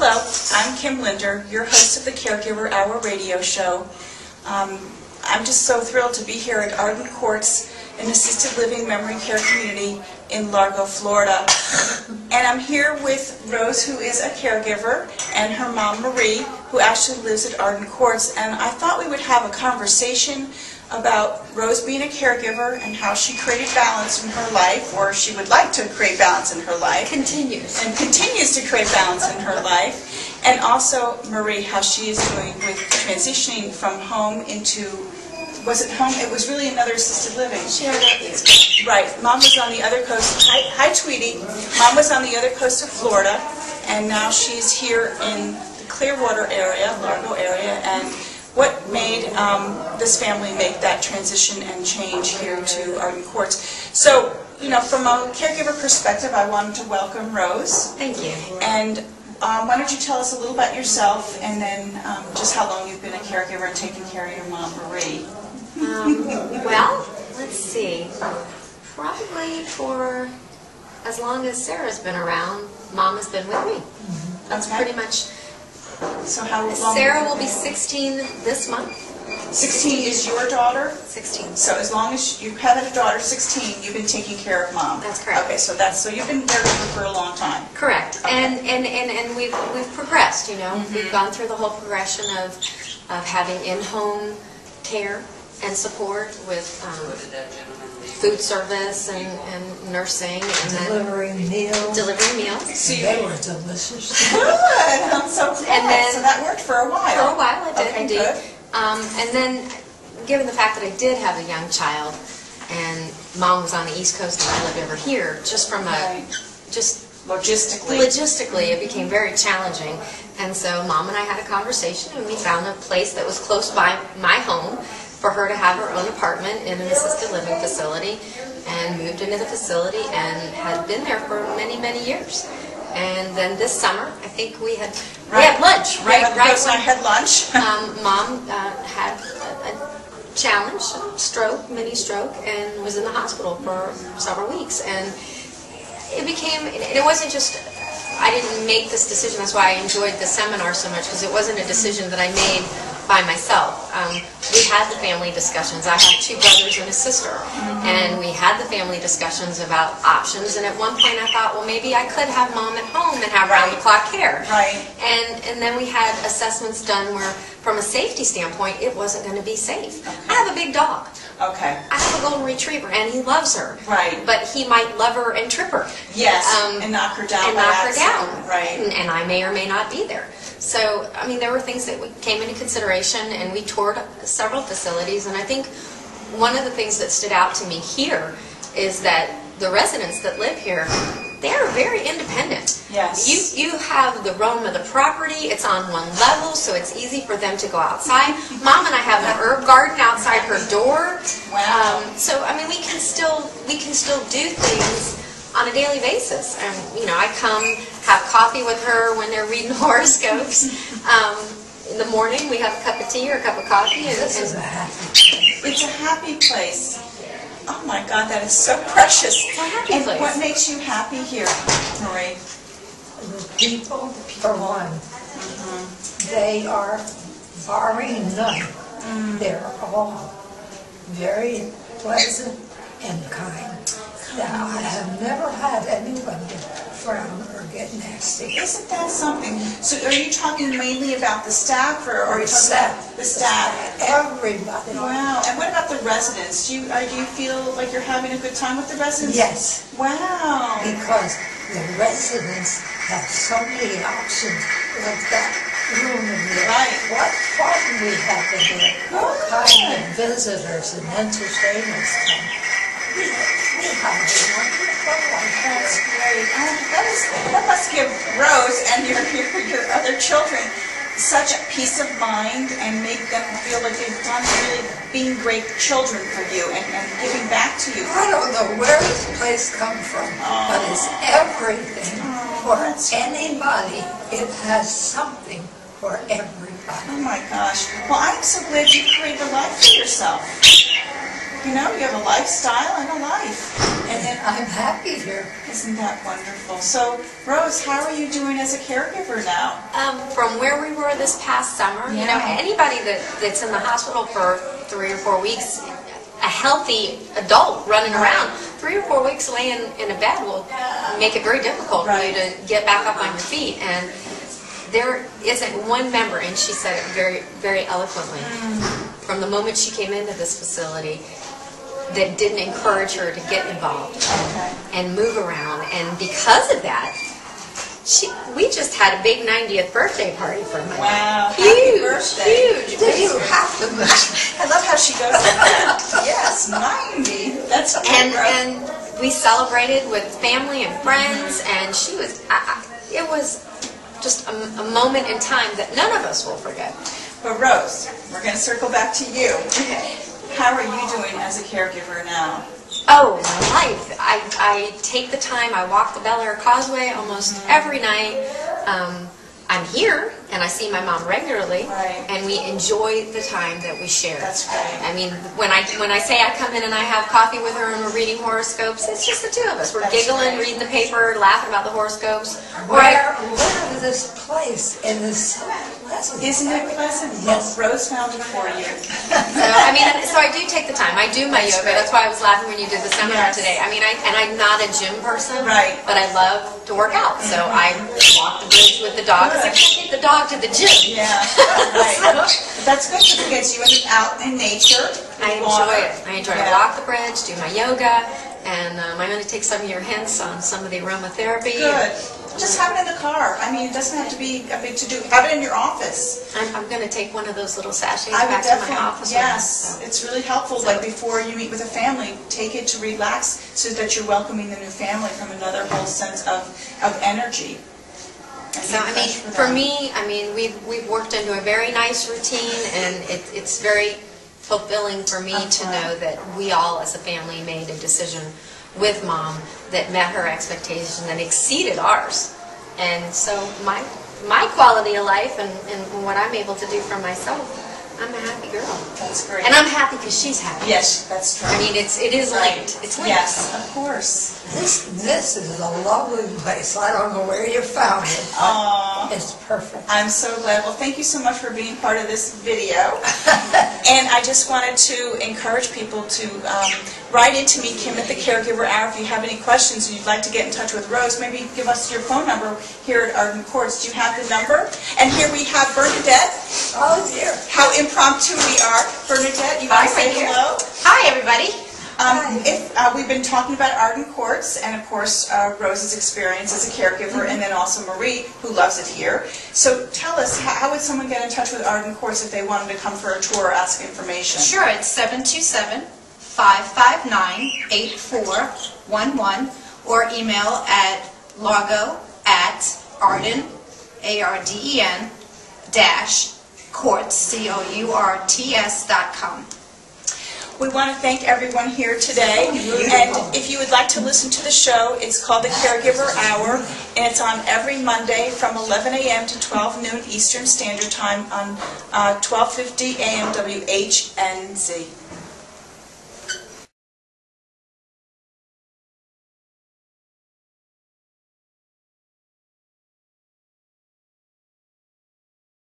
Hello, I'm Kim Linder, your host of the Caregiver Hour radio show. I'm just so thrilled to be here at Arden Courts, an assisted living memory care community in Largo, Florida. And I'm here with Rose, who is a caregiver, and her mom, Marie, who actually lives at Arden Courts. And I thought we would have a conversation about Rose being a caregiver and how she created balance in her life, or she would like to create balance in her life. Continues. And continues to create balance in her life. And also, Marie, how she is doing with transitioning from home into, was it home? It was really another assisted living. Right. Mom was on the other coast. Hi, Tweety. Mom was on the other coast of Florida, and now she's here in the Clearwater area, Largo area, and what made this family make that transition and change here to Arden Courts? So, you know, from a caregiver perspective, I wanted to welcome Rose. Thank you. And why don't you tell us a little about yourself, and then just how long you've been a caregiver and taking care of your mom, Marie. Well, let's see. Probably for as long as Sarah's been around, Mom has been with me. That's pretty much. So how long? Sarah will be 16 this month. 16 is your daughter? 16. So as long as you have a daughter, 16, you've been taking care of Mom. That's correct. Okay, so you've been caregiver for a long time. Correct. Okay. And we've progressed. You know, we've gone through the whole progression of having in-home care and support with food service and nursing, and delivering meals. Delivering meals. They were delicious. Good. I'm so glad. And then, so that worked for a while. For a while, it did, okay, indeed. Good. And then, given the fact that I did have a young child, and Mom was on the East Coast and I lived over here, just from logistically, it became very challenging. And so Mom and I had a conversation, and we found a place that was close by my home for her to have her own apartment in an assisted living facility, and moved into the facility and had been there for many, many years. And then this summer, I think we had lunch, right? Yeah, right when I had lunch. Mom had a challenge, mini stroke, and was in the hospital for several weeks. And it wasn't just, I didn't make this decision. That's why I enjoyed the seminar so much, because it wasn't a decision that I made by myself. We had the family discussions. I have 2 brothers and a sister, and we had the family discussions about options. And at one point I thought, well, maybe I could have Mom at home and have round-the-clock care. Right. And then we had assessments done where, from a safety standpoint, it wasn't going to be safe. Okay. I have a big dog. Okay. I have a golden retriever, and he loves her. Right. But he might love her and trip her. Yes, and knock her down. Right. And I may or may not be there. So, I mean, there were things that came into consideration, and we toured several facilities, and I think one of the things that stood out to me here is that the residents that live here, they're very independent. Yes. You have the roam of the property. It's on one level, so it's easy for them to go outside. Mom and I have an herb garden outside her door. Wow. So, I mean, we can still do things on a daily basis. And, you know, I come have coffee with her when they're reading horoscopes. In the morning, we have a cup of tea or a cup of coffee. And This is a happy place. It's a happy place. Oh my God, that is so precious. It's a happy and place. What makes you happy here, Marie? The people, for one, they are, barring none, they're all very pleasant and kind. Now, I have never had anyone frown or get nasty. Isn't that something? So are you talking mainly about the staff, or are you talking about the staff? Everybody. Wow. And what about the residents? Do you feel like you're having a good time with the residents? Yes. Wow. Because the residents have so many options like that room in there. Right. What fun we have in there. What kind of visitors and entertainers come. We have a wonderful life. That's great. That must give Rose and your other children such a peace of mind, and make them feel like they've done really being great children for you and giving back to you. I don't know where this place comes from, but it's everything for anybody. It has something for everybody. Oh my gosh. Well, I'm so glad you created a life for yourself. You know, you have a lifestyle and a life. And I'm happy here. isn't that wonderful? So, Rose, how are you doing as a caregiver now? From where we were this past summer, you know, anybody that's in the hospital for 3 or 4 weeks, a healthy adult running around, 3 or 4 weeks laying in a bed will make it very difficult for you to get back up on your feet. And there isn't one member, and she said it very, very eloquently, from the moment she came into this facility, that didn't encourage her to get involved and move around. And because of that, we just had a big 90th birthday party for my Wow, huge, happy birthday. huge. You have to I love how she goes like that. Yes, 90. That's great, Rose. And we celebrated with family and friends, and she was, it was just a moment in time that none of us will forget. But Rose, we're going to circle back to you. How are you doing as a caregiver now? Oh, my life. I take the time, I walk the Bel Air Causeway almost every night. I'm here, and I see my mom regularly, and we enjoy the time that we share. That's great. I mean, when I say I come in and I have coffee with her and we're reading horoscopes, it's just the two of us. We're giggling, reading the paper, laughing about the horoscopes. Where is this place? And it's so pleasant. Isn't it pleasant? Yes. Rose found it for you. So I do take the time. I do my yoga. That's why I was laughing when you did the seminar today. I mean, I'm not a gym person, but I love to work out. So I walk the bridge with the dog. I can't take the dog to the gym. Yeah, right. That's good because you end out in nature. I enjoy it. I enjoy it. I walk the bridge, do my yoga, and I'm going to take some of your hints on some of the aromatherapy. Good. Just have it in the car. I mean, it doesn't have to be a big to-do. Have it in your office. I'm going to take one of those little sachets I would back to my office. Yes, it's really helpful. Like before you meet with a family, take it to relax so that you're welcoming the new family from another whole sense of energy. So I mean, for me, I mean, we've worked into a very nice routine, and it's very fulfilling for me to know that we all, as a family, made a decision with Mom that met her expectations and exceeded ours. And so my quality of life and what I'm able to do for myself, I'm a happy girl. That's great. And I'm happy because she's happy. Yes, that's true. I mean, it is linked. It's linked. Yes, of course. This is a lovely place. I don't know where you found it. Aww. It's perfect. I'm so glad. Well, thank you so much for being part of this video. And I just wanted to encourage people to write into me, Kim at the Caregiver Hour, if you have any questions and you'd like to get in touch with Rose. Maybe give us your phone number here at Arden Courts. Do you have the number? And here we have Bernadette. Oh, dear. How impromptu we are. Bernadette, you want to say hello? Hi, everybody. We've been talking about Arden Courts and, of course, Rose's experience as a caregiver, and then also Marie, who loves it here. So tell us, how would someone get in touch with Arden Courts if they wanted to come for a tour or ask information? Sure, it's 727-559-8411, or email at largo@arden, ARDEN-courts, COURTS.com. We want to thank everyone here today, and if you would like to listen to the show, it's called the Caregiver Hour, and it's on every Monday from 11 a.m. to 12 noon Eastern Standard Time on 1250 AM WHNZ.